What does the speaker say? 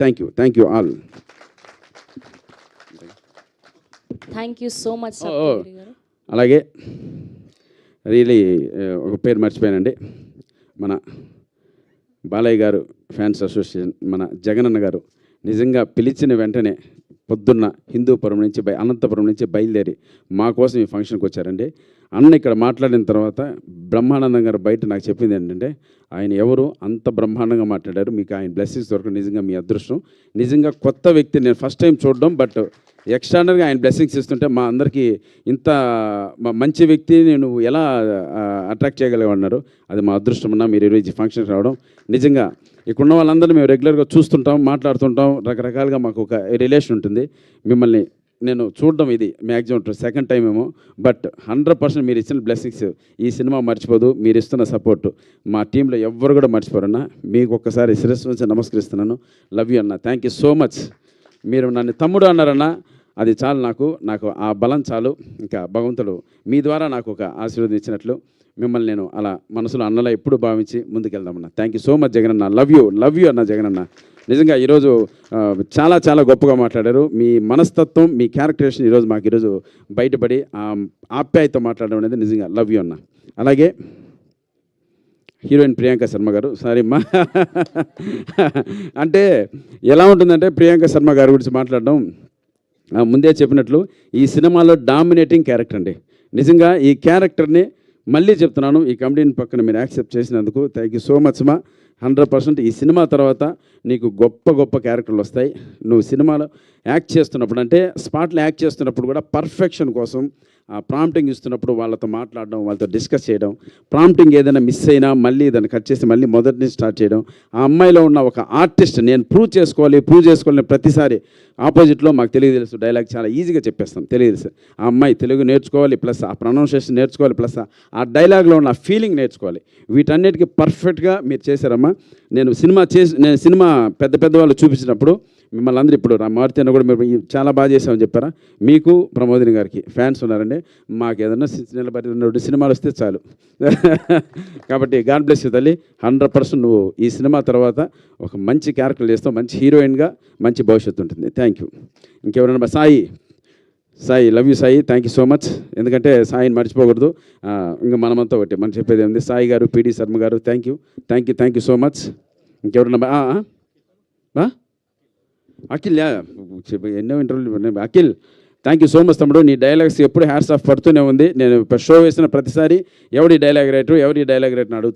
Thank you all. Thank you so much గారు. అలాగే really ఒక పేరు మర్చిపోయానండి, మన బాలయ్య గారు ఫ్యాన్స్ అసోసియేషన్, మన జగనన్న గారు నిజంగా పిలిచిన వెంటనే పొద్దున్న హిందూపురం నుంచి అనంతపురం నుంచి బయలుదేరి మా కోసం ఈ ఫంక్షన్కి వచ్చారండి. అన్న ఇక్కడ మాట్లాడిన తర్వాత బ్రహ్మానందం గారు బయట నాకు చెప్పింది ఏంటంటే, ఆయన ఎవరు అంత బ్రహ్మాండంగా మాట్లాడారు, మీకు ఆయన బ్లెస్సింగ్స్ దొరకడం నిజంగా మీ అదృష్టం. నిజంగా కొత్త వ్యక్తి నేను ఫస్ట్ టైం చూడడం, బట్ ఎక్స్ట్రానర్గా ఆయన బ్లెస్సింగ్స్ ఇస్తుంటే మా అందరికీ ఇంత మంచి వ్యక్తిని నువ్వు ఎలా అట్రాక్ట్ చేయగలిగన్నారు, అది మా అదృష్టం అన్న. మీరు ఈరోజు ఫంక్షన్కి రావడం నిజంగా ఇక్కడ ఉన్న వాళ్ళందరూ మేము రెగ్యులర్గా చూస్తుంటాం, మాట్లాడుతుంటాం, రకరకాలుగా మాకు ఒక రిలేషన్ ఉంటుంది. మిమ్మల్ని నేను చూడడం ఇది మ్యాక్సిమం సెకండ్ టైం ఏమో, బట్ 100% మీరు ఇచ్చిన బ్లెస్సింగ్స్ ఈ సినిమా మర్చిపోదు. మీరు ఇస్తున్న సపోర్టు మా టీంలో ఎవ్వరు కూడా మర్చిపోరన్నా. మీకు ఒక్కసారి శిరస్సు నుంచి నమస్కరిస్తున్నాను. లవ్ యూ అన్న, థ్యాంక్ యూ సో మచ్. మీరు నన్ను తమ్ముడు అన్నారన్న, అది చాలు నాకు ఆ బలం చాలు. ఇంకా భగవంతుడు మీ ద్వారా నాకు ఒక ఆశీర్వాదం ఇచ్చినట్లు మిమ్మల్ని నేను అలా మనసులో అన్నలా ఎప్పుడు భావించి ముందుకెళ్దామన్నా. థ్యాంక్ యూ సో మచ్ జగనన్న, లవ్ యూ అన్న జగనన్న. నిజంగా ఈరోజు చాలా చాలా గొప్పగా మాట్లాడారు. మీ మనస్తత్వం, మీ క్యారెక్టరేషన్ ఈరోజు మాకు ఈరోజు బయటపడి ఆప్యాయతో మాట్లాడడం అనేది నిజంగా లవ్ యూ అన్న. అలాగే హీరోయిన్ ప్రియాంక శర్మ గారు, సారీ అమ్మా, అంటే ఎలా ఉంటుందంటే ప్రియాంక శర్మ గారి గురించి మాట్లాడడం, ముందే చెప్పినట్లు ఈ సినిమాలో డామినేటింగ్ క్యారెక్టర్ అండి. నిజంగా ఈ క్యారెక్టర్ని మళ్ళీ చెప్తున్నాను, ఈ కమిటీని పక్కన మీరు యాక్సెప్ట్ చేసినందుకు థ్యాంక్ యూ సో మచ్ మా. 100% ఈ సినిమా తర్వాత నీకు గొప్ప క్యారెక్టర్లు వస్తాయి. నువ్వు సినిమాలో యాక్ట్ చేస్తున్నప్పుడు, అంటే స్పాట్లో యాక్ట్ చేస్తున్నప్పుడు కూడా పర్ఫెక్షన్ కోసం ప్రాంప్టింగ్ ఇస్తున్నప్పుడు వాళ్ళతో మాట్లాడడం, వాళ్ళతో డిస్కస్ చేయడం, ప్రాంప్టింగ్ ఏదైనా మిస్ అయినా మళ్ళీ దాన్ని కట్ చేసి మళ్ళీ మొదటి నుంచి స్టార్ట్ చేయడం. ఆ అమ్మాయిలో ఉన్న ఒక ఆర్టిస్ట్ నేను ప్రూవ్ చేసుకోవాలి ప్రతిసారి ఆపోజిట్లో మాకు తెలుసు డైలాగ్ చాలా ఈజీగా చెప్పేస్తాం, తెలుసు. ఆ అమ్మాయి తెలుగు నేర్చుకోవాలి, ప్లస్ ఆ ప్రొనౌన్సియేషన్ నేర్చుకోవాలి, ప్లస్ ఆ డైలాగ్లో ఉన్న ఫీలింగ్ నేర్చుకోవాలి. వీటన్నిటికీ పర్ఫెక్ట్గా మీరు చేశారమ్మా. నేను సినిమా పెద్ద వాళ్ళు చూపించినప్పుడు మిమ్మల్ని అందరూ ఇప్పుడు మారుతి అన్న కూడా మీరు చాలా బాగా చేసామని చెప్పారా. మీకు ప్రమోదిని గారికి ఫ్యాన్స్ ఉన్నారండి. మాకు ఏదన్నా నిలబడి సినిమాలు వస్తే చాలు. కాబట్టి గాడ్ బ్లెస్ యూ తల్లి. 100% నువ్వు ఈ సినిమా తర్వాత ఒక మంచి క్యారెక్టర్ చేస్తావు, మంచి హీరోయిన్గా మంచి భవిష్యత్తు ఉంటుంది. Thank you. ఇంకెవరైనా Sai love you Sai, thank you so much. ఎందుకంటే సాయిని మర్చిపోకూడదు. ఇంకా మనమంతా ఒకటి మనం చెప్పేది ఏముంది. సాయి గారు, పిడి శర్మ గారు, థ్యాంక్ యూ సో మచ్. ఇంకెవరన్నా అఖిల్, ఎన్నో ఇంటర్వ్యూలు. Akhil thank you so much తమ్ముడు. నీ డైలాగ్స్ ఎప్పుడు హ్యాట్స్ ఆఫ్ పడుతూనే ఉంది. నేను షో వేసిన ప్రతిసారి ఎవరి డైలాగ్ రైటర్ అని అడుగుతున్నాను.